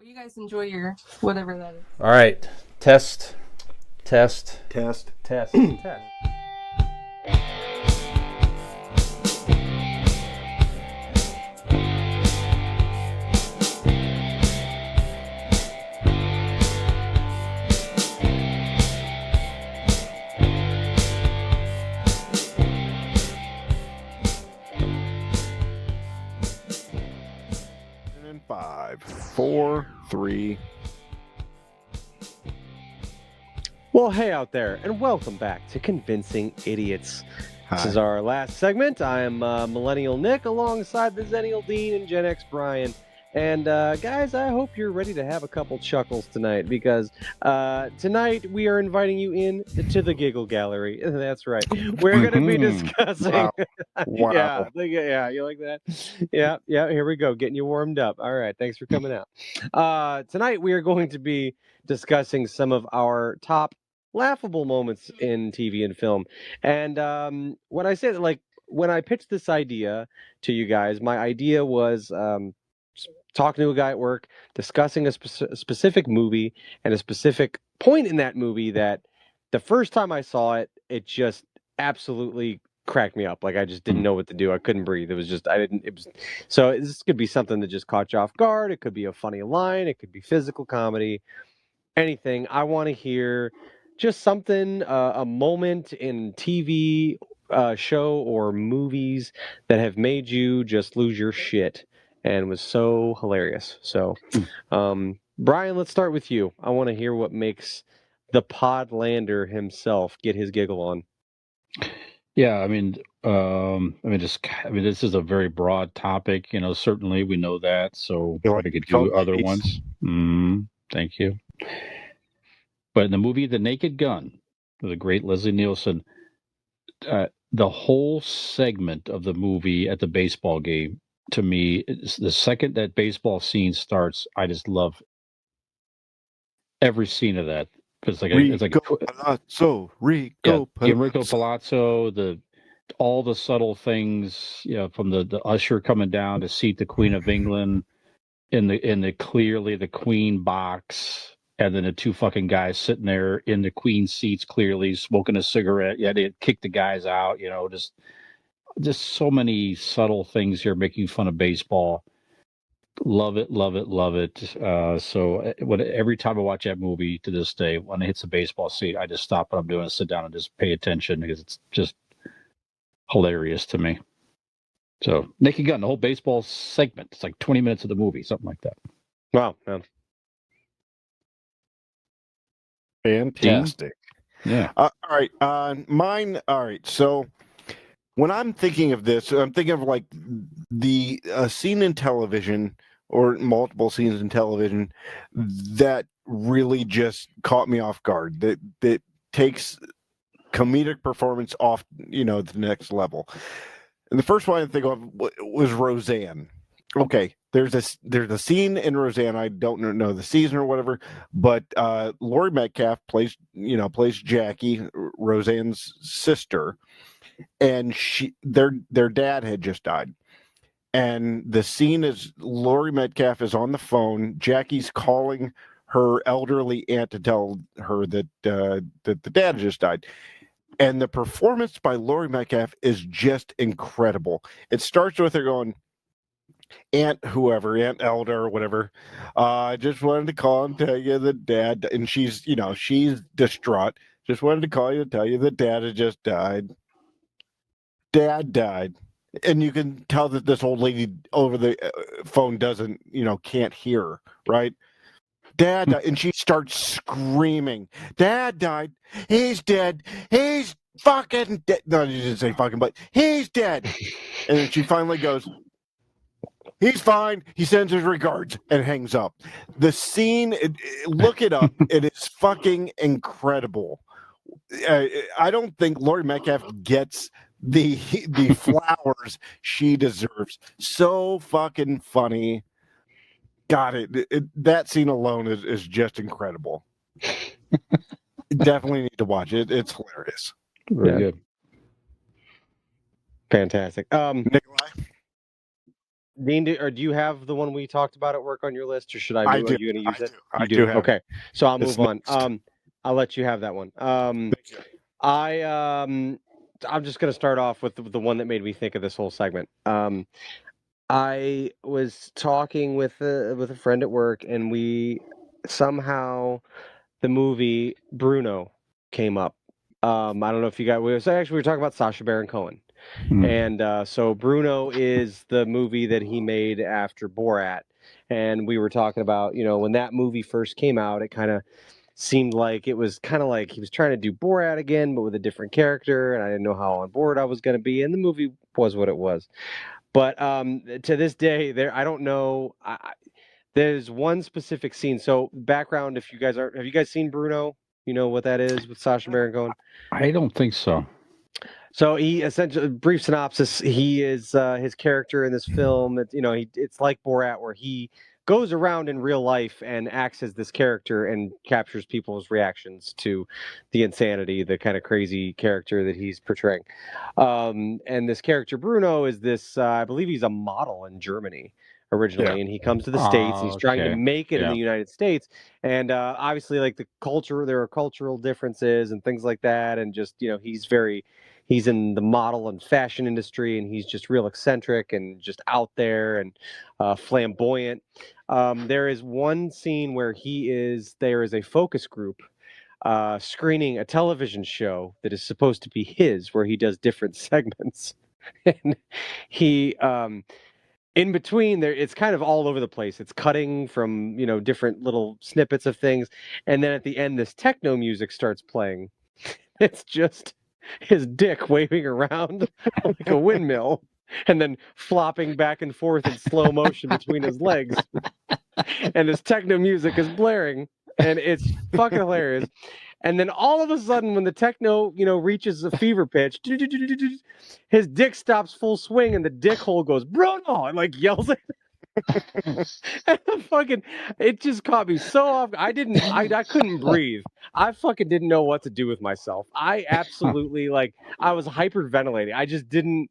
you guys enjoy your whatever that is. All right. Test. Test. Test. Test. Test. And 5, 4, 3. Well, hey out there, and welcome back to Convincing Idiots. This is our last segment. I am Millennial Nick alongside the Zennial Dean and Gen X Brian. And guys, I hope you're ready to have a couple chuckles tonight, because tonight we are inviting you in to the Giggle Gallery. That's right. We're going to be discussing. Wow. Yeah, you like that? Yeah. Here we go, getting you warmed up. All right, thanks for coming out. Tonight we are going to be discussing some of our top laughable moments in TV and film. And when I said, like, when I pitched this idea to you guys, my idea was talking to a guy at work, discussing a specific movie and a specific point in that movie that the first time I saw it, it just absolutely cracked me up. Like, I just didn't know what to do. I couldn't breathe. So this could be something that just caught you off guard. It could be a funny line. It could be physical comedy, anything. I want to hear just something, a moment in TV, show, or movies that have made you just lose your shit and was so hilarious. So, Brian, let's start with you. I want to hear what makes the Podlander himself get his giggle on. Yeah, this is a very broad topic. Certainly we know that. So You we like could Tom do other Hanks? ones. Thank you. But in the movie The Naked Gun, the great Leslie Nielsen, the whole segment of the movie at the baseball game, to me, the second that baseball scene starts, I just love every scene of that. It's like Rico Palazzo. Enrico Palazzo, all the subtle things, from the usher coming down to seat the Queen of England in the clearly the Queen box, and then the two fucking guys sitting there in the Queen seats, clearly smoking a cigarette. Yeah, they kick the guys out. Just so many subtle things here making fun of baseball. Love it, love it, love it. So every time I watch that movie to this day, when it hits a baseball scene, I just stop what I'm doing and sit down and just pay attention, because it's just hilarious to me. So Naked Gun, the whole baseball segment, it's like 20 minutes of the movie, something like that. Wow, man. Fantastic. Yeah. All right. Mine. All right. So when I'm thinking of this, I'm thinking of like the scene in television or multiple scenes in television that really just caught me off guard. That takes comedic performance off, the next level. And the first one I think of was Roseanne. Okay, there's a scene in Roseanne. I don't know the season or whatever, but Laurie Metcalf plays Jackie, Roseanne's sister, and their dad had just died. And the scene is Laurie Metcalf is on the phone. Jackie's calling her elderly aunt to tell her that the dad just died. And the performance by Laurie Metcalf is just incredible. It starts with her going, Aunt Elder or whatever. I just wanted to call and tell you that Dad, and she's distraught. Just wanted to call you to tell you that Dad had just died. Dad died. And you can tell that this old lady over the phone can't hear, right? Dad died. And she starts screaming, Dad died. He's dead. He's fucking dead. No, she didn't say fucking, but he's dead. And then she finally goes, he's fine. He sends his regards and hangs up. The scene, look it up. It is fucking incredible. I don't think Laurie Metcalf gets the flowers she deserves. So fucking funny. Got it. That scene alone is just incredible. Definitely need to watch it. It's hilarious. Very good. Fantastic. Nikolai? Dean, do you have the one we talked about at work on your list, or should I I move? do. Are you going to use it? I You do have Okay, so I'll It's move on. next. I'll let you have that one. Thank you. I'm just going to start off with the one that made me think of this whole segment. I was talking with a friend at work, and we somehow the movie Bruno came up. I don't know if you guys. We were talking about Sacha Baron Cohen, and so Bruno is the movie that he made after Borat, and we were talking about when that movie first came out, it kind of seemed like it was kind of like he was trying to do Borat again, but with a different character, and I didn't know how on board I was going to be, and the movie was what it was. But to this day, I don't know. There's one specific scene. So background, if you guys have you guys seen Bruno? You know what that is with Sacha Baron Cohen? I don't think so. So he essentially, brief synopsis. He is his character in this film. It's like Borat, where he goes around in real life and acts as this character and captures people's reactions to the insanity, the kind of crazy character that he's portraying. And this character Bruno is this. I believe he's a model in Germany originally, and he comes to the States. He's trying to Okay. make it in Yeah. the United States, and obviously, like the culture, there are cultural differences and things like that, and just he's in the model and fashion industry, and he's just real eccentric and just out there and flamboyant. There is one scene where there is a focus group screening a television show that is supposed to be his, where he does different segments. And he in between there, it's kind of all over the place. It's cutting from different little snippets of things, and then at the end this techno music starts playing. It's just his dick waving around like a windmill and then flopping back and forth in slow motion between his legs. And his techno music is blaring, and it's fucking hilarious. And then all of a sudden, when the techno, reaches a fever pitch, his dick stops full swing, and the dick hole goes Bruno, and like yells at fucking, it just caught me so off. I couldn't breathe. I fucking didn't know what to do with myself. I absolutely I was hyperventilating. I just didn't.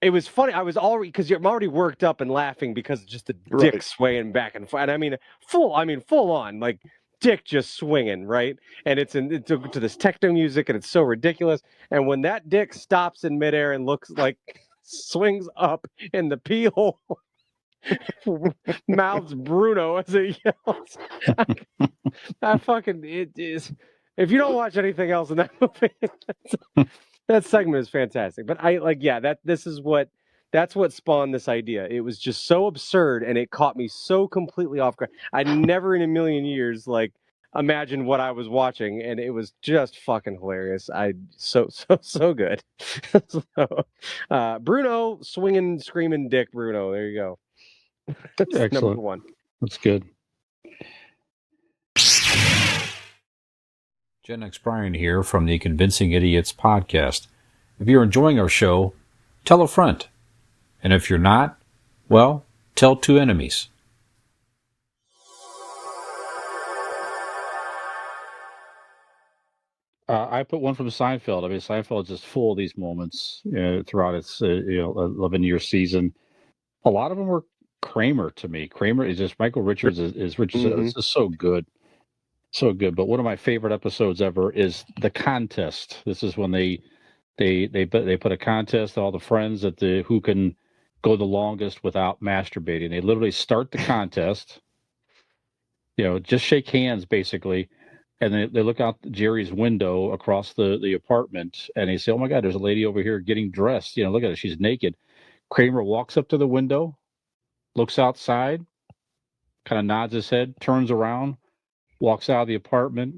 It was funny. I was already because I'm already worked up and laughing because just the dick Right. swaying back and forth. And I mean full on like dick just swinging, right? And it's to this techno music, and it's so ridiculous. And when that dick stops in midair and looks like swings up in the pee hole. Mouths Bruno as it yells. It is. If you don't watch anything else in that movie, that segment is fantastic. But that's what spawned this idea. It was just so absurd, and it caught me so completely off guard. I never in a million years imagined what I was watching, and it was just fucking hilarious. So good. Bruno swinging, screaming, dick Bruno. There you go. That's Excellent. number one. That's good. Gen X Brian here from the Convincing Idiots podcast. If you're enjoying our show, tell a friend. And if you're not, well, tell two enemies. I put one from Seinfeld. I mean, Seinfeld is just full of these moments throughout its 11-year season. A lot of them were Kramer to me. Kramer is just Michael Richards is Richards. It's just so good, so good. But one of my favorite episodes ever is the contest. This is when they put a contest to all the friends at who can go the longest without masturbating. They literally start the contest. Just shake hands basically. And they look out Jerry's window across the apartment, and they say, "Oh my God, there's a lady over here getting dressed. Look at her, she's naked." Kramer walks up to the window, looks outside, kind of nods his head, turns around, walks out of the apartment.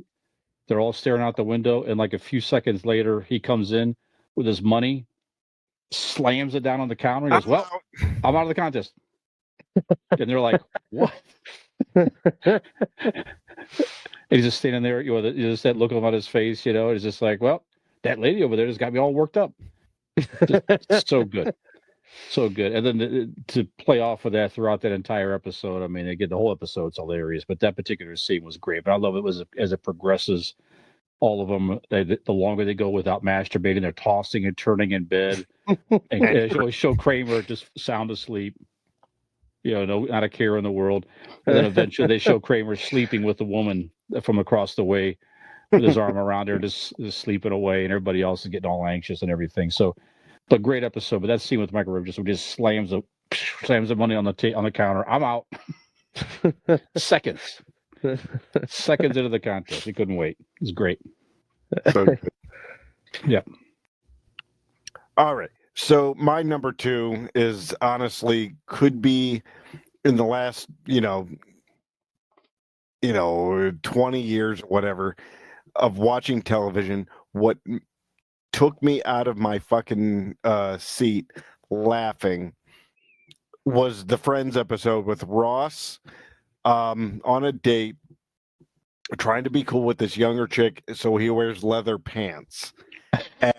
They're all staring out the window, and like a few seconds later, he comes in with his money, slams it down on the counter, and goes, "Well, I'm out of the contest." And they're like, "What?" And he's just standing there, just that look on his face, it's just like, well, that lady over there just got me all worked up. Just so good. So good. And then to play off of that throughout that entire episode, I mean, again, the whole episode's hilarious, but that particular scene was great. But I love it as it progresses, all of them, the longer they go without masturbating, they're tossing and turning in bed. And they always show Kramer just sound asleep. not a care in the world. And then eventually they show Kramer sleeping with a woman from across the way with his arm around her, just sleeping away, and everybody else is getting all anxious and everything. So, but great episode. But that scene with Michael Rivers just slams the money on the counter. I'm out. Seconds into the contest. He couldn't wait. It was great. So good. Yep. All right. So my number 2 is honestly could be in the last 20 years or whatever of watching television. What took me out of my fucking seat laughing was the Friends episode with Ross on a date trying to be cool with this younger chick, so he wears leather pants.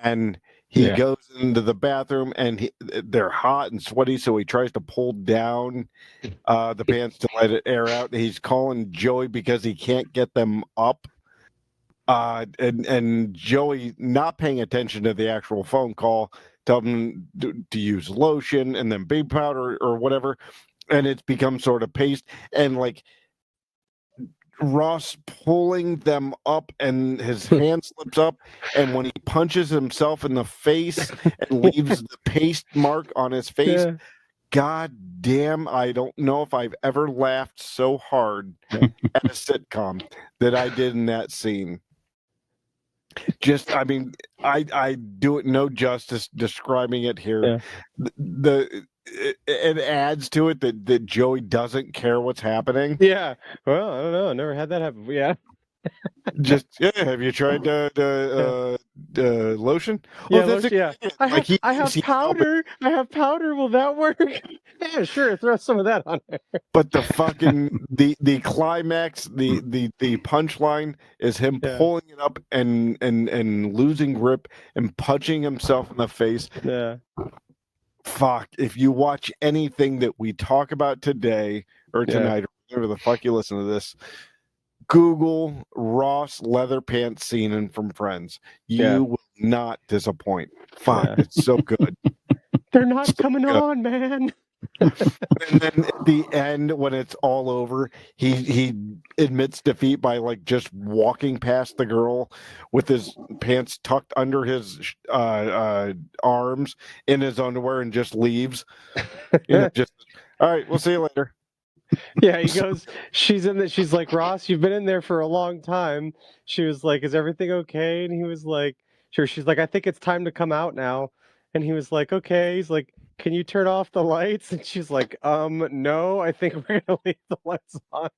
And he goes into the bathroom and they're hot and sweaty, so he tries to pull down the pants to let it air out. He's calling Joey because he can't get them up. And Joey, not paying attention to the actual phone call, tells him to use lotion and then baby powder or whatever. And it's become sort of paste. And like Ross pulling them up and his hand slips up, and when he punches himself in the face and leaves the paste mark on his face, god damn, I don't know if I've ever laughed so hard at a sitcom that I did in that scene. Just, I mean, I do it no justice describing it here. It adds to it that Joey doesn't care what's happening. Yeah. Well, I don't know. I never had that happen. Yeah. Just have you tried the lotion? Yeah, That's I have powder. I have powder. Will that work? Yeah, sure. Throw some of that on there. But the fucking the climax, the punchline is him pulling it up and losing grip and punching himself in the face. Yeah. Fuck, if you watch anything that we talk about today or tonight, or whatever the fuck you listen to this, Google Ross leather pants scene from Friends. You will not disappoint. Fuck, it's so good. They're not coming on, man. And then at the end, when it's all over, he admits defeat by like just walking past the girl with his pants tucked under his arms in his underwear and just leaves. Just all right, we'll see you later. Yeah, he goes, she's like, Ross, you've been in there for a long time. She was like, is everything okay? And he was like, sure. She's like, I think it's time to come out now. And he was like, okay. He's like, can you turn off the lights? And she's like, no, I think we're gonna leave the lights on.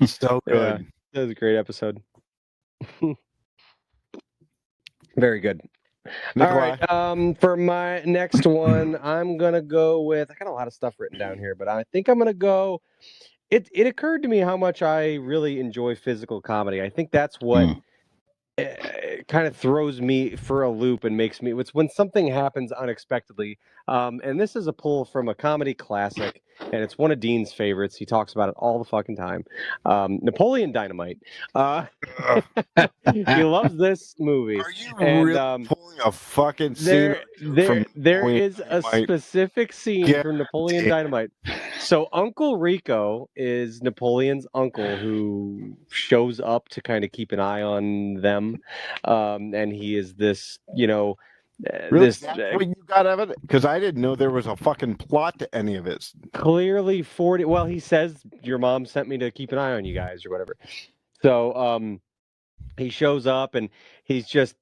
So good. Yeah, that was a great episode. Very good. Nikolai. All right. For my next one, I'm gonna go with. I got a lot of stuff written down here, but I think I'm gonna go. It occurred to me how much I really enjoy physical comedy. I think that's what kind of throws me for a loop and makes me. It's when something happens unexpectedly. And this is a pull from a comedy classic, and it's one of Dean's favorites. He talks about it all the fucking time. Napoleon Dynamite. He loves this movie. Are you really pulling a fucking scene there is a specific scene from Napoleon Dynamite. So Uncle Rico is Napoleon's uncle who shows up to kind of keep an eye on them. And he is this, really? That's what you got of it? Because I didn't know there was a fucking plot to any of it. Clearly 40. Well, he says your mom sent me to keep an eye on you guys or whatever. So he shows up and he's just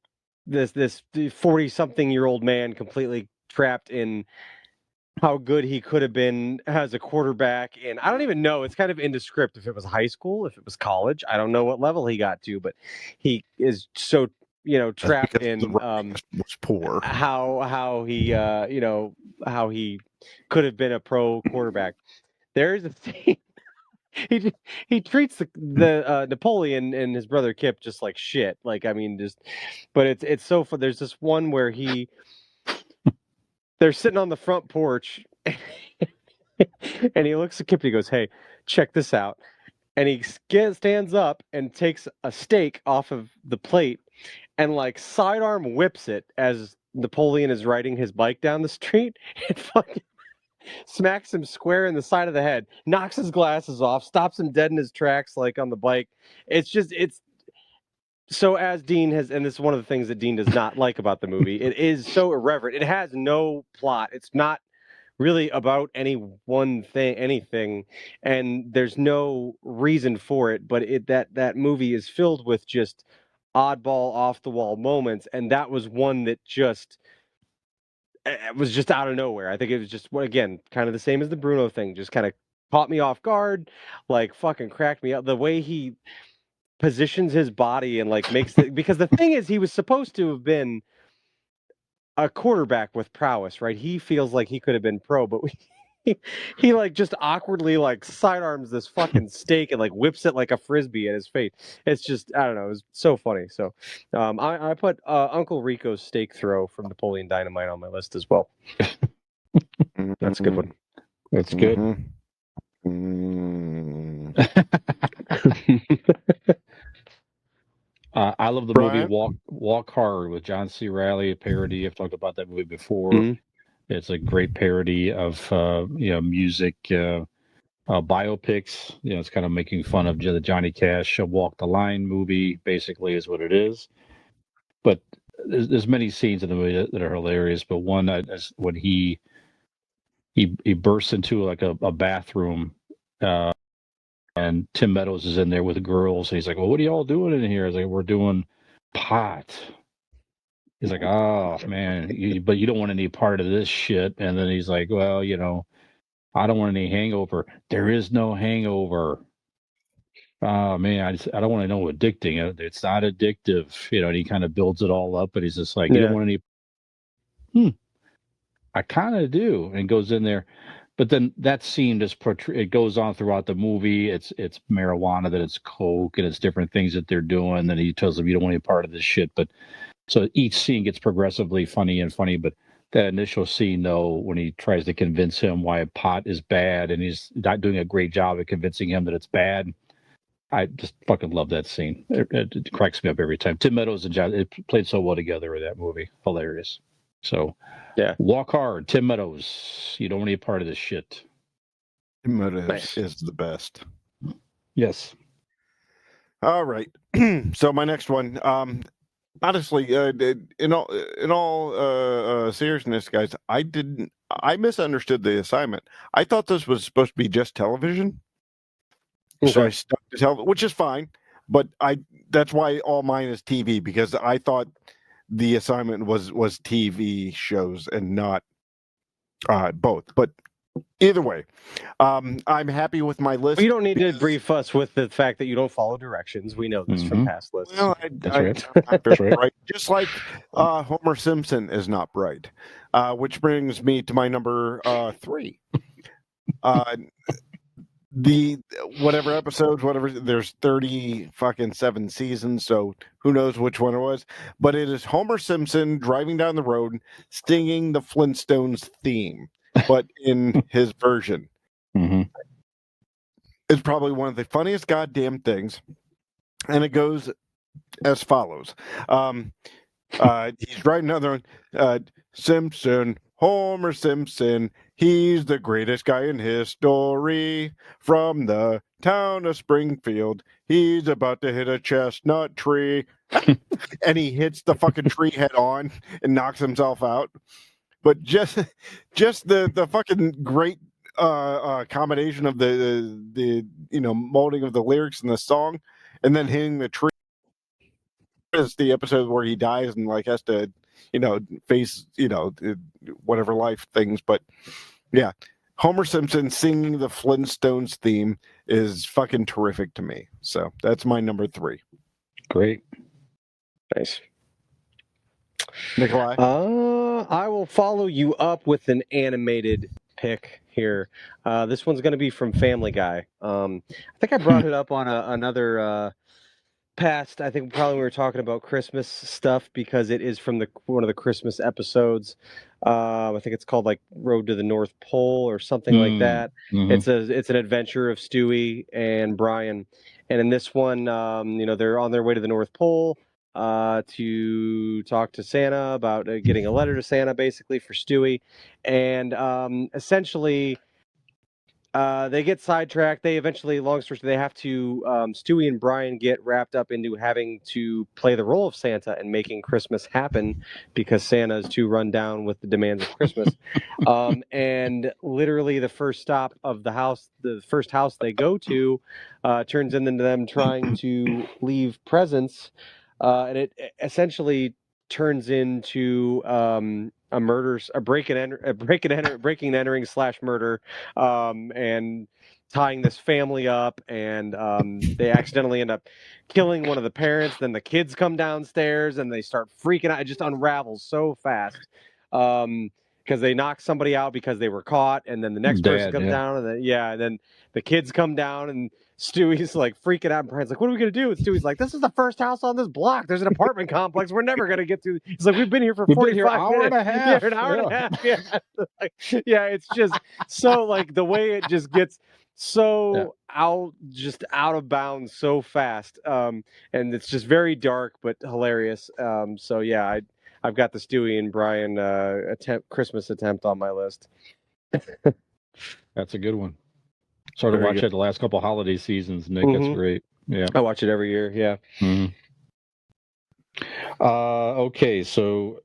this 40-something-year-old man completely trapped in how good he could have been as a quarterback. And I don't even know. It's kind of indescript if it was high school, if it was college. I don't know what level he got to, but he is so trapped in was poor. How he how he could have been a pro quarterback. There's a scene. He treats the Napoleon and his brother Kip just like shit. Like, I mean, but it's so fun. There's this one where they're sitting on the front porch and he looks at Kip and he goes, "Hey, check this out." And he stands up and takes a steak off of the plate and like sidearm whips it as Napoleon is riding his bike down the street. smacks him square in the side of the head, knocks his glasses off, stops him dead in his tracks, like on the bike. It's so, as Dean has, and this is one of the things that Dean does not like about the movie, it is so irreverent. It has no plot. It's not really about any one thing, anything, and there's no reason for it. But that movie is filled with just oddball, off the wall moments, and that was one that just it was just out of nowhere. I think it was just, again, kind of the same as the Bruno thing, just kind of caught me off guard, like fucking cracked me up. The way he positions his body and like makes the, because the thing is, he was supposed to have been a quarterback with prowess, right? He feels like he could have been pro, but he like just awkwardly like sidearms this fucking steak and like whips it like a frisbee at his face. It's just, I don't know, it was so funny. So I put Uncle Rico's steak throw from Napoleon Dynamite on my list as well. That's a good one. That's good. I love the Brian? movie Walk Hard with John C. Reilly, a parody. I've talked about that movie before. It's a great parody of music biopics. It's kind of making fun of the Johnny Cash Walk the Line movie, basically, is what it is. But there's many scenes in the movie that are hilarious. But one is when he bursts into like a bathroom. And Tim Meadows is in there with the girls, and he's like, "Well, what are y'all doing in here?" I was like, "We're doing pot." He's like, "Oh man, but you don't want any part of this shit." And then he's like, "Well, I don't want any hangover. There is no hangover." Oh man, I don't want to know addicting. It's not addictive, And he kind of builds it all up, but he's just like, "You don't want any." I kind of do, and goes in there. But then that scene just it goes on throughout the movie. It's marijuana, that it's coke, and it's different things that they're doing. Then he tells them, "You don't want any part of this shit." But so each scene gets progressively funny and funny. But that initial scene, though, when he tries to convince him why pot is bad, and he's not doing a great job of convincing him that it's bad, I just fucking love that scene. It cracks me up every time. Tim Meadows and John, it played so well together in that movie. Hilarious. So. Yeah. Walk Hard, Tim Meadows. You don't want any part of this shit. Tim Meadows is the best. Yes. All right. So my next one, honestly, in all seriousness, guys, I misunderstood the assignment. I thought this was supposed to be just television. Okay. So I stuck to television, which is fine, but that's why all mine is TV, because I thought the assignment was TV shows and not both. But either way, I'm happy with my list. You don't need to brief us with the fact that you don't follow directions. We know this from past lists. Well, that's right. Just like Homer Simpson is not bright, which brings me to my number 3. The whatever episodes, there's 7 seasons, so who knows which one it was, but it is Homer Simpson driving down the road singing the Flintstones theme, but in his version. It's probably one of the funniest goddamn things, and it goes as follows. He's driving down the road, Simpson, Homer Simpson, he's the greatest guy in history. From the town of Springfield, he's about to hit a chestnut tree. And he hits the fucking tree head on and knocks himself out. But just the fucking great combination of the molding of the lyrics in the song, and then hitting the tree. Is the episode where he dies and like has to face whatever life things. But yeah, Homer Simpson singing the Flintstones theme is fucking terrific to me. So that's my number 3. Great. Nice. Nikolai? I will follow you up with an animated pick here. This one's going to be from Family Guy. I think I brought it up on another past. I think probably we were talking about Christmas stuff, because it is from one of the Christmas episodes. I think it's called like Road to the North Pole or something like that. It's an adventure of Stewie and Brian, and in this one, they're on their way to the North Pole. to talk to Santa about getting a letter to Santa, basically for Stewie, and essentially. They get sidetracked. They eventually, long story short, they have to. Stewie and Brian get wrapped up into having to play the role of Santa and making Christmas happen because Santa is too run down with the demands of Christmas. And literally, the first stop of the first house they go to, turns into them trying to leave presents, and it essentially turns into breaking and entering / murder, and tying this family up, and they accidentally end up killing one of the parents. Then the kids come downstairs and they start freaking out. It just unravels so fast. Because they knock somebody out because they were caught, and then the next person comes down, and then the kids come down, and Stewie's like freaking out, and Brian's like, "What are we gonna do?" And Stewie's like, "This is the first house on this block. There's an apartment complex. We're never gonna get through." He's like, "We've been here for 45 minutes, and a half. Yeah, an hour and a half." Yeah, yeah, it's just so like the way it just gets so out of bounds so fast, and it's just very dark but hilarious. So yeah, I've got the Stewie and Brian Christmas attempt on my list. That's a good one. Started watching it the last couple holiday seasons, Nick. That's great. Yeah, I watch it every year. Yeah. Mm-hmm. Okay, so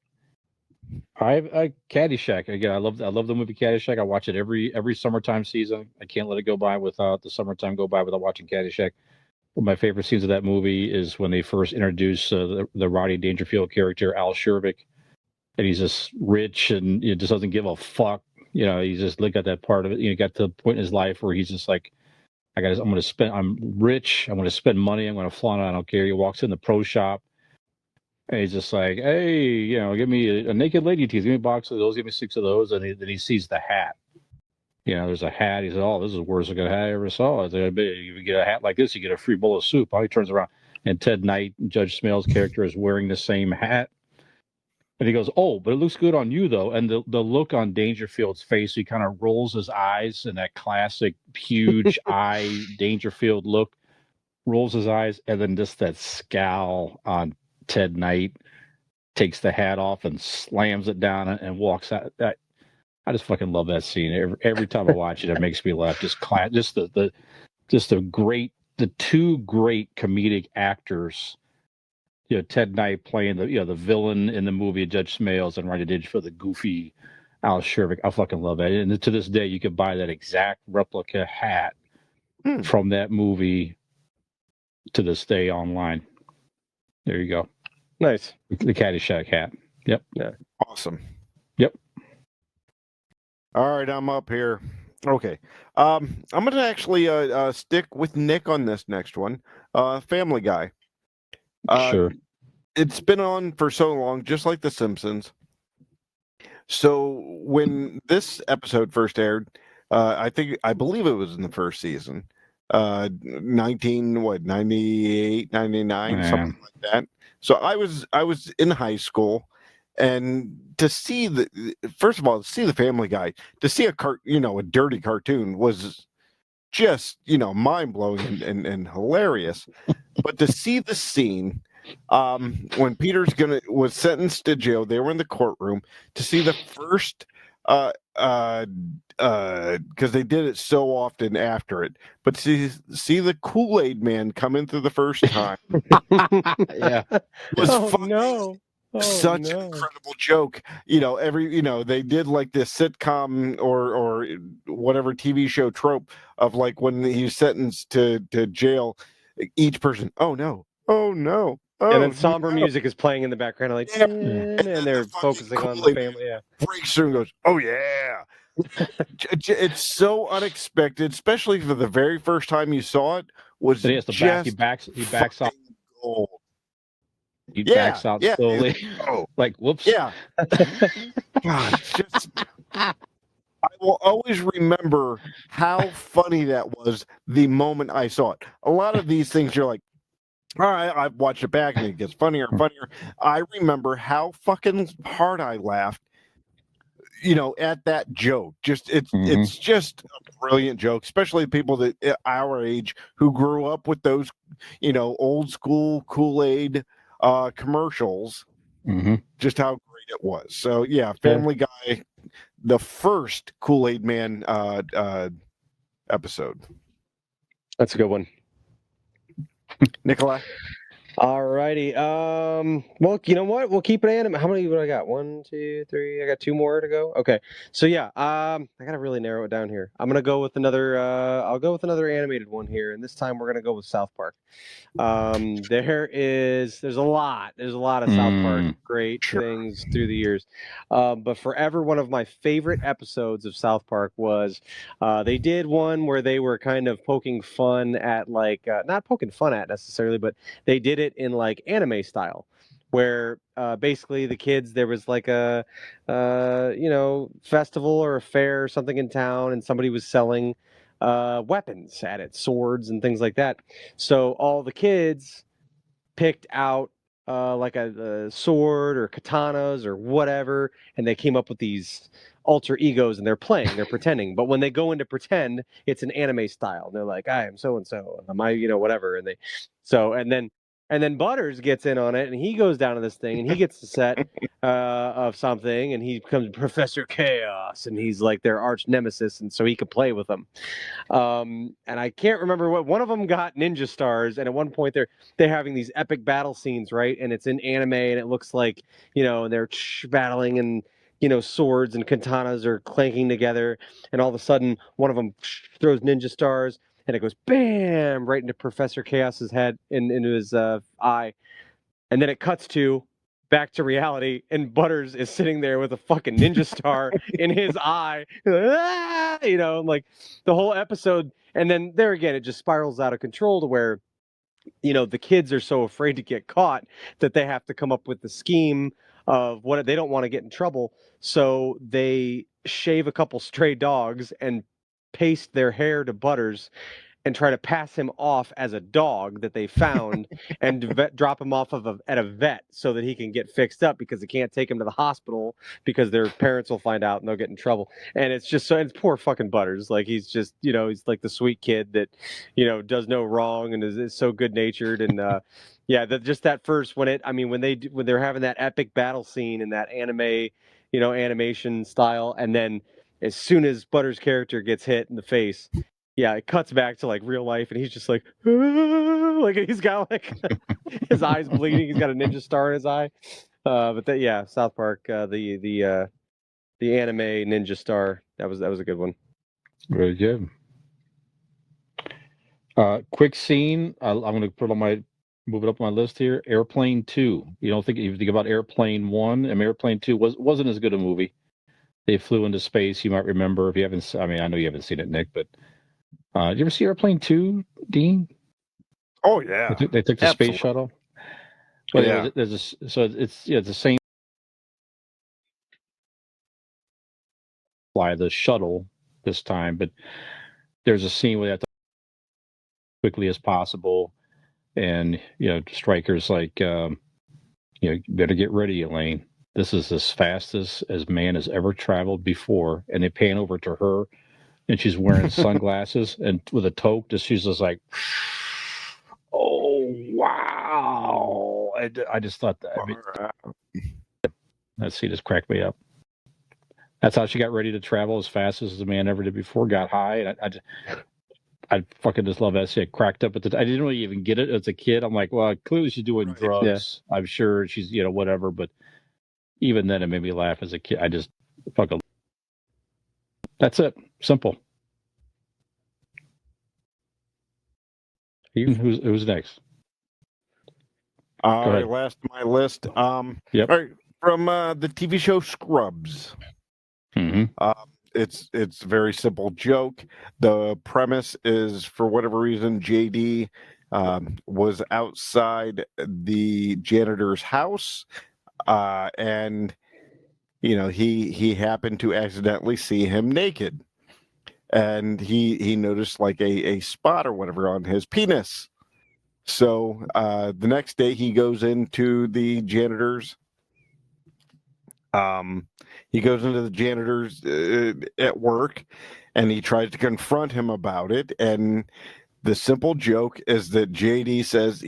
I Caddyshack again. I love the movie Caddyshack. I watch it every summertime season. I can't let it go by without the summertime go by without watching Caddyshack. One of my favorite scenes of that movie is when they first introduce the Rodney Dangerfield character, Al Sherbick, and he's just rich and just doesn't give a fuck. He's just look at that part of it. Got to the point in his life where he's just like, I'm rich. I'm going to spend money. I'm going to flaunt it. I don't care. He walks in the pro shop, and he's just like, hey, give me a naked lady teeth. Give me a box of those. Give me 6 of those. And then he sees the hat. There's a hat. He said, "Oh, this is the worst looking hat I ever saw." I said, "If you get a hat like this, you get a free bowl of soup." He turns around, and Ted Knight, Judge Smale's character, is wearing the same hat. And he goes, "Oh, but it looks good on you, though." And the look on Dangerfield's face, he kind of rolls his eyes in that classic huge eye Dangerfield look, rolls his eyes, and then just that scowl on Ted Knight, takes the hat off and slams it down and walks out. I just fucking love that scene. Every time I watch it, it makes me laugh. Just the two great comedic actors. Ted Knight playing the villain in the movie Judge Smales, and Rodney Dangerfield, the goofy Al Sherbick. I fucking love that. And to this day, you can buy that exact replica hat from that movie to this day online. There you go. Nice. The Caddyshack hat. Yep. Yeah. Awesome. Yep. All right, I'm up here. Okay. I'm going to actually stick with Nick on this next one. Family Guy. Sure. It's been on for so long, just like The Simpsons. So when this episode first aired, I believe it was in the first season, 98, 99, something like that. So I was in high school, and to see first of all, to see the Family Guy, to see a dirty cartoon was just mind blowing and hilarious. But to see the scene when Peter's was sentenced to jail, they were in the courtroom, to see the first because they did it so often after it, but see the Kool-Aid man come in for the first time. Yeah, was such an incredible joke. They did like this sitcom or whatever TV show trope of like when he's sentenced to jail, each person, oh no, and then somber music is playing in the background, like, and they're focusing on the family. Yeah, breaks through and goes, oh yeah. It's so unexpected, especially for the very first time you saw it. Was he has to he backs out. Gold. He backs out slowly. Like, whoops. Yeah. God, I will always remember how funny that was the moment I saw it. A lot of these things you're like, all right, I've watched it back and it gets funnier and funnier. I remember how fucking hard I laughed, at that joke. It's just a brilliant joke, especially people that our age who grew up with those, old school Kool-Aid commercials, Mm-hmm. just how great it was. So yeah, Family Guy, the first Kool-Aid Man episode. That's a good one. Nikolai? All righty. Well, you know what? We'll keep it anime. How many? What I got? 1, 2, 3. I got 2 more to go. Okay. So yeah. I gotta really narrow it down here. I'm gonna go with another. I'll go with another animated one here, and this time we're gonna go with South Park. There's a lot. There's a lot of South Park great Sure. things through the years. But forever, one of my favorite episodes of South Park was they did one where they were kind of poking fun at not poking fun at necessarily, but they did it in like anime style. Where basically the kids, there was like a festival or a fair or something in town, and somebody was selling weapons at it, swords and things like that. So all the kids picked out like a sword or katanas or whatever, and they came up with these alter egos, and they're pretending. But when they go into pretend, it's an anime style. And they're like, I am so and so, am I, whatever. And then Butters gets in on it, and he goes down to this thing, and he gets the set of something, and he becomes Professor Chaos, and he's like their arch nemesis, and so he could play with them. And I can't remember what one of them got ninja stars, and at one point they're having these epic battle scenes, right? And it's in anime, and it looks like and they're battling, and swords and katanas are clanking together, and all of a sudden one of them throws ninja stars, and it goes bam right into Professor Chaos's head, into his eye, and then it cuts to back to reality, and Butters is sitting there with a fucking ninja star in his eye, like the whole episode. And then there again, it just spirals out of control to where the kids are so afraid to get caught that they have to come up with the scheme of what they don't want to get in trouble, so they shave a couple stray dogs and paste their hair to Butters and try to pass him off as a dog that they found and drop him off at a vet so that he can get fixed up, because they can't take him to the hospital because their parents will find out and they'll get in trouble. And it's just it's poor fucking Butters. Like, he's just, he's like the sweet kid that, does no wrong and is so good natured. And, yeah, just that first, when they're having that epic battle scene in that anime, animation style. And then as soon as Butters' character gets hit in the face, yeah, it cuts back to like real life, and he's just like, like he's got like his eyes bleeding. He's got a ninja star in his eye. South Park, the anime ninja star. That was a good one. Very good. Quick scene. I'm going to move it up on my list here. Airplane 2. You think about Airplane 1, and Airplane 2 wasn't as good a movie. They flew into space. You might remember, if you haven't. I mean, I know you haven't seen it, Nick, but. Did you ever see Airplane 2, Dean? Oh yeah, they took the absolutely. space shuttle. Well, yeah, it's the same. Fly the shuttle this time, but there's a scene where they have to quickly as possible, and Stryker's like, you better get ready, Elaine. This is as fast as man has ever traveled before. And they pan over to her, and she's wearing sunglasses and with a toque. She's just like, oh wow! I just thought that. I mean, that scene just cracked me up. That's how she got ready to travel as fast as the man ever did before. Got high, and I fucking just love that shit. Cracked up at I didn't really even get it as a kid. I'm like, well, clearly she's doing drugs. Yeah. I'm sure she's whatever, but even then it made me laugh as a kid. I just fucking. That's it. Simple. Who's next? All right, last on my list. Yep. All right, from the TV show Scrubs. Mm-hmm. It's a very simple joke. The premise is, for whatever reason, JD was outside the janitor's house, and he happened to accidentally see him naked, and he noticed like a spot or whatever on his penis. So the next day he goes into the janitor's. He goes into the janitor's at work, and he tries to confront him about it. And the simple joke is that JD says,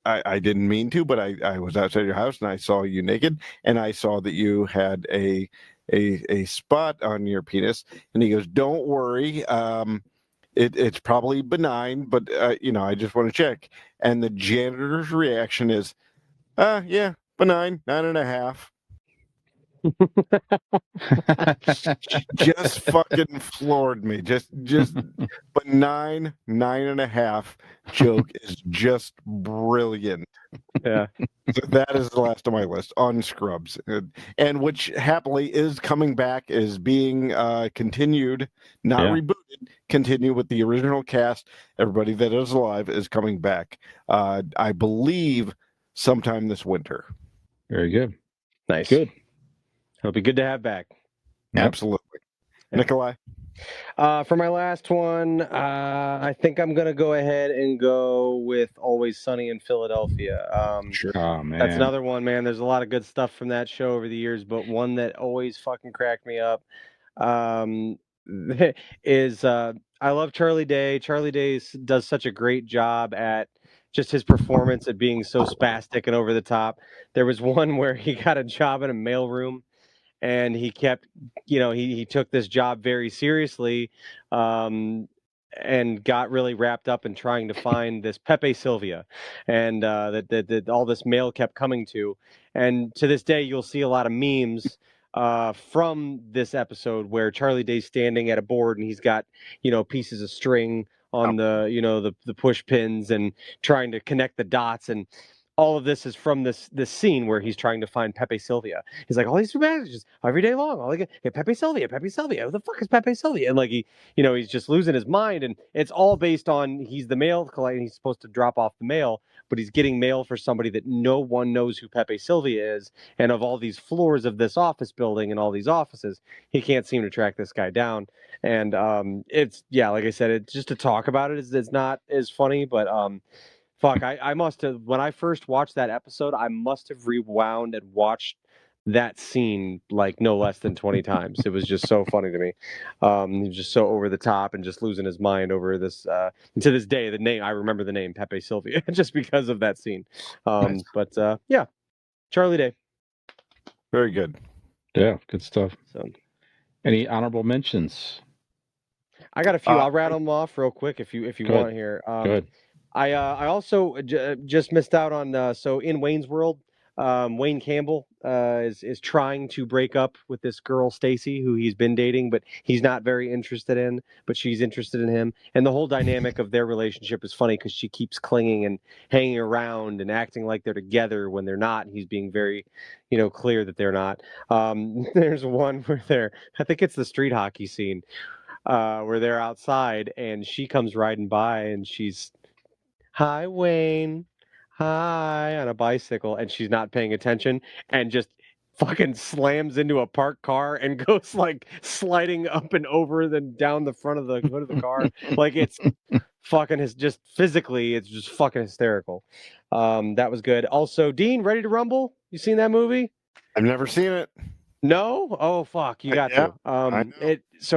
I didn't mean to, but I was outside your house and I saw you naked, and I saw that you had a spot on your penis. And he goes, "Don't worry, it's probably benign, but I just want to check." And the janitor's reaction is, yeah, benign, 9.5. Just fucking floored me. Just benign 9.5 joke is just brilliant. Yeah. So that is the last on my list on Scrubs, and which happily is coming back, is being continued, not Yeah. rebooted. Continue with the original cast. Everybody that is alive is coming back. I believe sometime this winter. Very good. Nice. Good. It'll be good to have back. Yep. Absolutely. Yeah. Nikolai? For my last one, I think I'm going to go ahead and go with Always Sunny in Philadelphia. Sure. Oh man. That's another one, man. There's a lot of good stuff from that show over the years, but one that always fucking cracked me up um, is I love Charlie Day. Charlie Day does such a great job at just his performance at being so spastic and over the top. There was one where he got a job in a mailroom and he kept, he took this job very seriously, um, and got really wrapped up in trying to find this Pepe Sylvia, and that all this mail kept coming to, and to this day you'll see a lot of memes from this episode where Charlie Day's standing at a board and he's got pieces of string on the push pins and trying to connect the dots, and all of this is from this scene where he's trying to find Pepe Sylvia. He's like, all these messages every day long. All like, hey, Pepe Sylvia, Pepe Sylvia. Who the fuck is Pepe Sylvia? And like he's just losing his mind. And it's all based on he's the mail collector. He's supposed to drop off the mail, but he's getting mail for somebody that no one knows who Pepe Sylvia is. And of all these floors of this office building and all these offices, he can't seem to track this guy down. And it's like I said, it's just to talk about it is it's not as funny, but fuck, I must have, when I first watched that episode, I must have rewound and watched that scene like no less than 20 times. It was just so funny to me. He was just so over the top and just losing his mind over this. And to this day, I remember the name Pepe Sylvia just because of that scene. Nice. But yeah, Charlie Day. Very good. Yeah, good stuff. So Any honorable mentions? I got a few. I'll rattle them off real quick if you Go want here. Good. I also just missed out on so in Wayne's World, Wayne Campbell is trying to break up with this girl Stacy who he's been dating, but he's not very interested in, but she's interested in him, and the whole dynamic of their relationship is funny because she keeps clinging and hanging around and acting like they're together when they're not. And he's being very, clear that they're not. There's one where I think it's the street hockey scene, where they're outside and she comes riding by and she's, hi Wayne, hi, on a bicycle, and she's not paying attention and just fucking slams into a parked car and goes like sliding up and over then down the front of the hood of the car. Like it's fucking just physically it's just fucking hysterical. That was good. Also, Dean, Ready to Rumble? You seen that movie? I've never seen it. No? Oh fuck, you got Yeah, to. I know. It's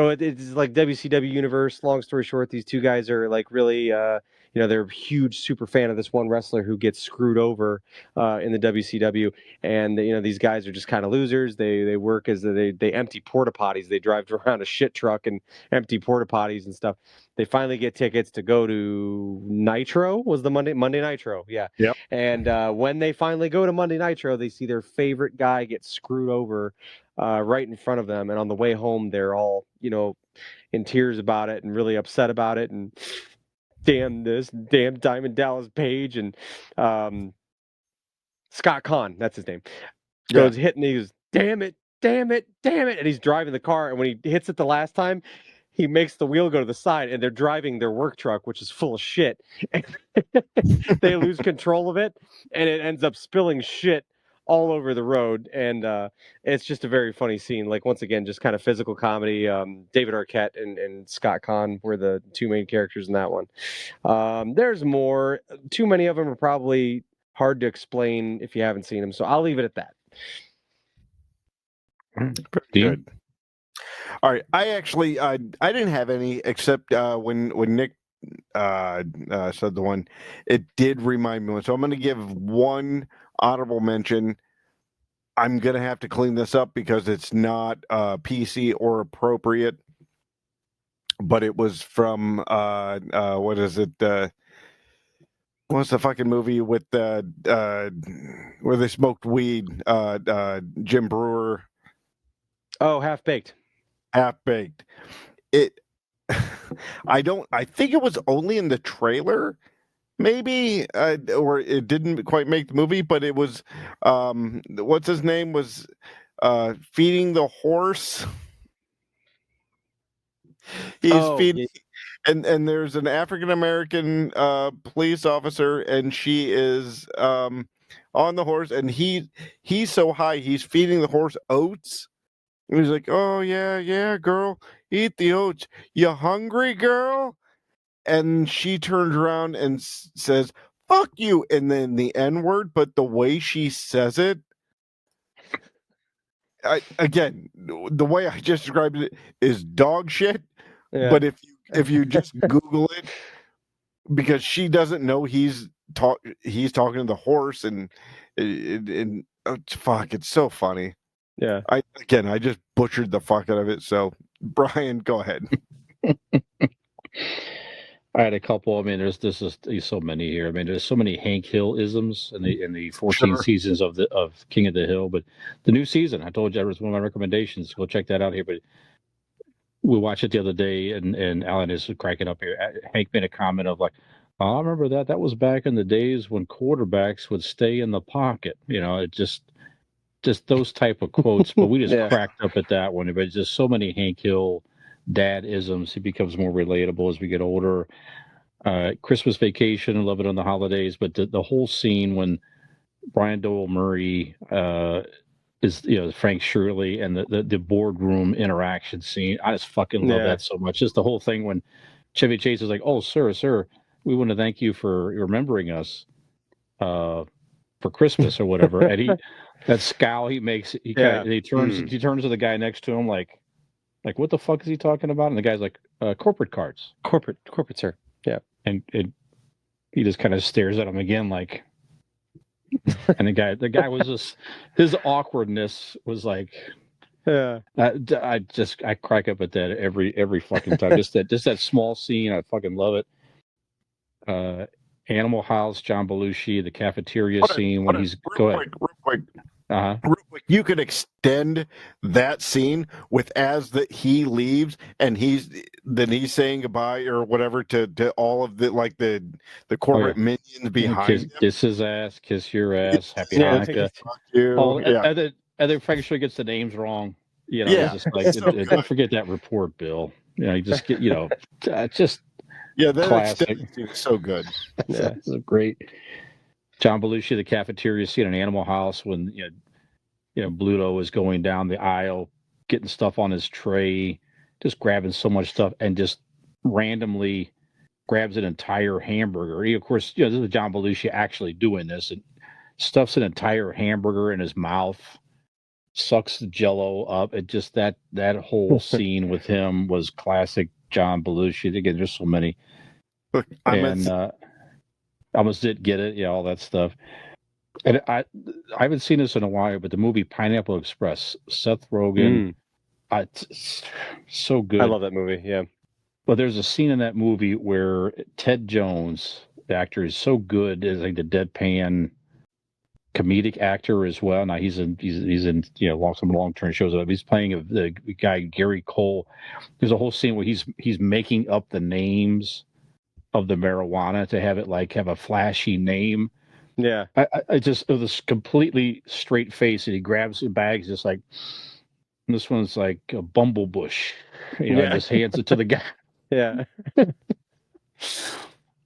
like WCW universe. Long story short, these two guys are like really they're a huge super fan of this one wrestler who gets screwed over in the WCW, and these guys are just kind of losers. They work as they empty porta potties. They drive around a shit truck and empty porta potties and stuff. They finally get tickets to go to Nitro. Was the Monday Nitro? Yeah. Yep. And when they finally go to Monday Nitro, they see their favorite guy get screwed over right in front of them. And on the way home, they're all, in tears about it and really upset about it. And damn this, damn Diamond Dallas Page and Scott Kahn, that's his name, goes hitting. He goes, damn it, damn it, damn it. And he's driving the car. And when he hits it the last time, he makes the wheel go to the side, and they're driving their work truck, which is full of shit. And they lose control of it, and it ends up spilling shit all over the road. And it's just a very funny scene. Like, once again, just kind of physical comedy. David Arquette and Scott Kahn were the two main characters in that one. There's more. Too many of them are probably hard to explain if you haven't seen them, so I'll leave it at that. Good. All right. I actually I didn't have any except when Nick said the one. It did remind me. So I'm going to give one honorable mention. I'm going to have to clean this up because it's not PC or appropriate. But it was from what is it? What's the fucking movie with where they smoked weed? Jim Brewer. Oh, Half-Baked. Half-Baked. It. I think it was only in the trailer, maybe, or it didn't quite make the movie. But it was, what's his name was feeding the horse. He's feeding. And there's an African American police officer, and she is on the horse, and he's so high, he's feeding the horse oats. And he's like, "Oh yeah, girl, eat the oats. You hungry, girl?" And she turns around and says, "Fuck you," and then the N-word, but the way she says it, again, the way I just described it is dog shit. Yeah. But if you just Google it, because she doesn't know he's talking to the horse, and fuck, it's so funny. Yeah. I just butchered the fuck out of it. So Brian, go ahead. I had a couple. I mean, there's so many here. I mean, there's so many Hank Hill isms in the 14 seasons of King of the Hill. But the new season, I told you, that was one of my recommendations. Go check that out here. But we watched it the other day, and Alan is cracking up here. Hank made a comment of like, "Oh, I remember that. That was back in the days when quarterbacks would stay in the pocket." You know, it just those type of quotes. But we just cracked up at that one. But just so many Hank Hill dad isms. He becomes more relatable as we get older. Christmas Vacation, I love it on the holidays. But the whole scene when Brian Doyle Murray is, Frank Shirley, and the boardroom interaction scene, I just fucking love that so much. Just the whole thing when Chevy Chase is like, "Oh, sir, we want to thank you for remembering us for Christmas," or whatever. And that scowl he makes, he turns to the guy next to him like, what the fuck is he talking about? And the guy's like, corporate cards. Corporate, sir. Yeah. And he just kind of stares at him again, like, and the guy was just, his awkwardness was like, I crack up at that every fucking time. just that small scene, I fucking love it. Animal House, John Belushi, the cafeteria scene when he's real quick. Real quick, you could extend that scene with as that he leaves and he's saying goodbye or whatever to all of the corporate minions behind him. Kiss his ass, kiss your ass, happy Hanukkah. Fuck you. And then Frank sure gets the names wrong. Just like don't forget that report, Bill. You just get just that classic. Is so good. It's a great John Belushi, the cafeteria scene in Animal House when Bluto is going down the aisle, getting stuff on his tray, just grabbing so much stuff, and just randomly grabs an entire hamburger. He, of course, this is John Belushi actually doing this, and stuffs an entire hamburger in his mouth, sucks the Jello up. It just that whole scene with him was classic John Belushi. Again, there's so many. Look, I almost did get it, all that stuff. And I haven't seen this in a while, but the movie Pineapple Express, Seth Rogen, so good. I love that movie. Yeah, but there's a scene in that movie where Ted Jones, the actor, is so good as like the deadpan comedic actor as well. Now he's in some long-term shows. He's playing the guy Gary Cole. There's a whole scene where he's making up the names of the marijuana to have it have a flashy name. Yeah, I just, it was completely straight face, and he grabs the bags just like, this one's like a bumblebush, and just hands it to the guy. Yeah. I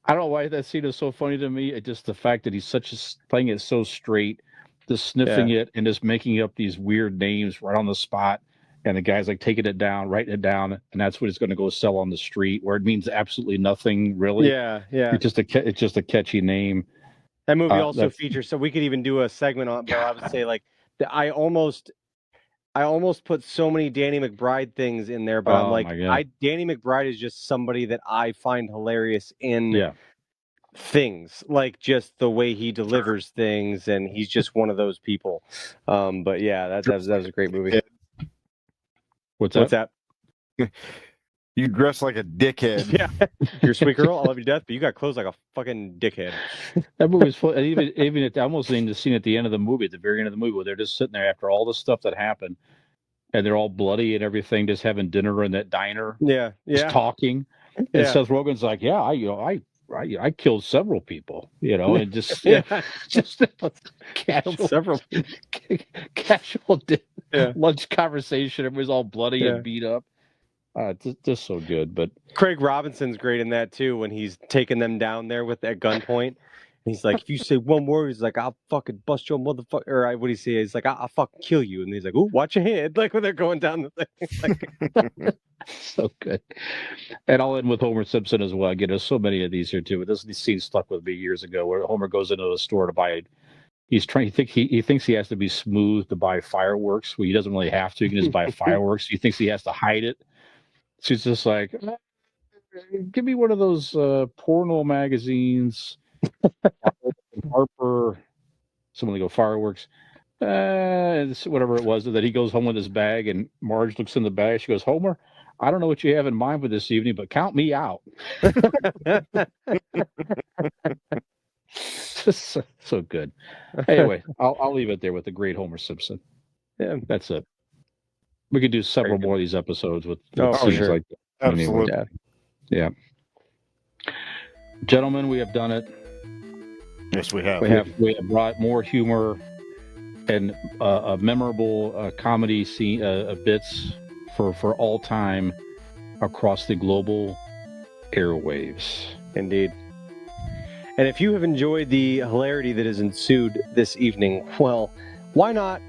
don't know why that scene is so funny to me. It's just the fact that he's playing it so straight, just sniffing it and just making up these weird names right on the spot. And the guy's like taking it down, writing it down, and that's what he's going to go sell on the street, where it means absolutely nothing really. Yeah. It's just a catchy name. That movie also features, so we could even do a segment on, but I would say I almost I almost put so many Danny McBride things in there, but I'm Oh, like, my God. Danny McBride is just somebody that I find hilarious in Yeah. things, like just the way he delivers things, and he's just one of those people. But yeah, that was a great movie. What's What's that? that? You dress like a dickhead. Yeah, you're a sweet girl. I love you to death, but you got clothes like a fucking dickhead. That movie was fun. And even at almost in the scene at the end of the movie, at the very end of the movie, where they're just sitting there after all the stuff that happened, and they're all bloody and everything, just having dinner in that diner, Yeah, just yeah, talking. And yeah, Seth Rogen's like, "Yeah, I killed several people, and just yeah. just Killed casual several. casual Yeah. lunch conversation. Everybody's all bloody Yeah. and beat up. Just so good, but Craig Robinson's great in that too when he's taking them down there with that gunpoint. And he's like, if you say one word, he's like, I'll fucking bust your motherfucker. Or what do you say? He's like, I'll fucking kill you. And he's like, ooh, watch your head. Like when they're going down the thing. Like, so good. And I'll end with Homer Simpson as well. Again, there's so many of these here too. But this scene stuck with me years ago, where Homer goes into the store to buy. He's trying. He thinks he has to be smooth to buy fireworks. Well, he doesn't really have to. He can just buy fireworks. He thinks he has to hide it. So he's just like, give me one of those porno magazines, Harper. Someone to go fireworks. Whatever it was, that he goes home with his bag, and Marge looks in the bag. She goes, Homer, I don't know what you have in mind for this evening, but count me out. so good. Anyway, I'll leave it there with the great Homer Simpson. Yeah, that's it. We could do several more of these episodes with for scenes sure. like that. Absolutely. Anyway, yeah. Gentlemen, we have done it. Yes, we have. We have brought more humor and memorable comedy scene bits for all time across the global airwaves. Indeed. And if you have enjoyed the hilarity that has ensued this evening, well, why not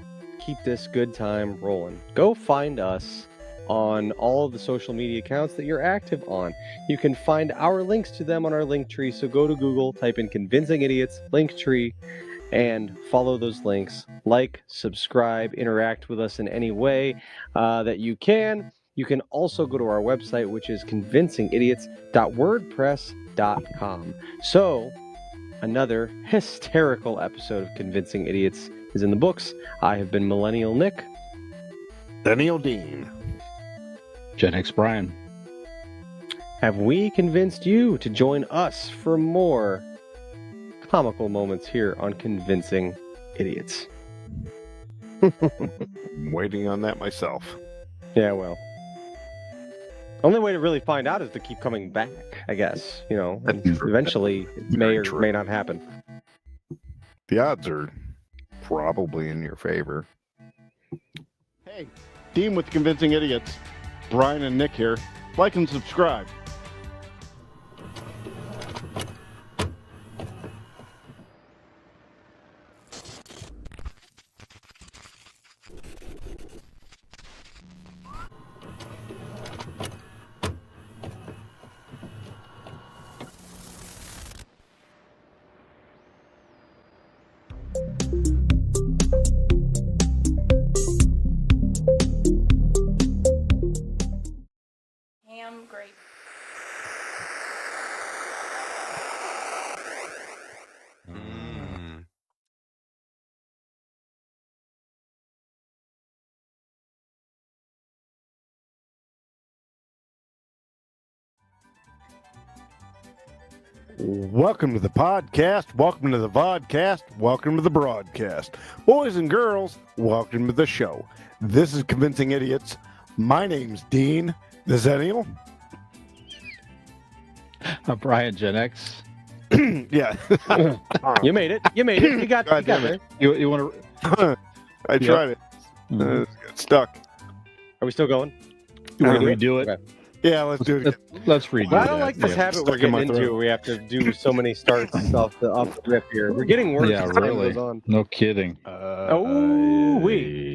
keep this good time rolling? Go find us on all of the social media accounts that you're active on. You can find our links to them on our link tree. So go to Google, type in Convincing Idiots link tree, and follow those links. Like, subscribe, interact with us in any way that you can. You can also go to our website, which is convincingidiots.wordpress.com. So, another hysterical episode of Convincing Idiots is in the books. I have been Millennial Nick. Daniel Dean. Gen X Brian. Have we convinced you to join us for more comical moments here on Convincing Idiots? I'm waiting on that myself. Yeah, well. Only way to really find out is to keep coming back, I guess. And eventually it may or may not happen. The odds are probably in your favor. Hey, team with Convincing Idiots. Brian and Nick here. Like and subscribe. Ham grape. Welcome to the podcast. Welcome to the vodcast. Welcome to the broadcast. Boys and girls, welcome to the show. This is Convincing Idiots. My name's Dean, the Zennial. Brian, Gen X. Yeah. You made it. You made it. You got God damn there. it. You want to? I tried it. Mhm. Got stuck. Are we still going? You want to Okay. redo it? Okay. Yeah, let's do it again. Let's redo Well, I that. don't like this Yeah. habit we're Stuck in my getting into. throat. We have to do so many starts off the rip here. We're getting worse Yeah, as time really. goes on. No kidding. Oh, wait.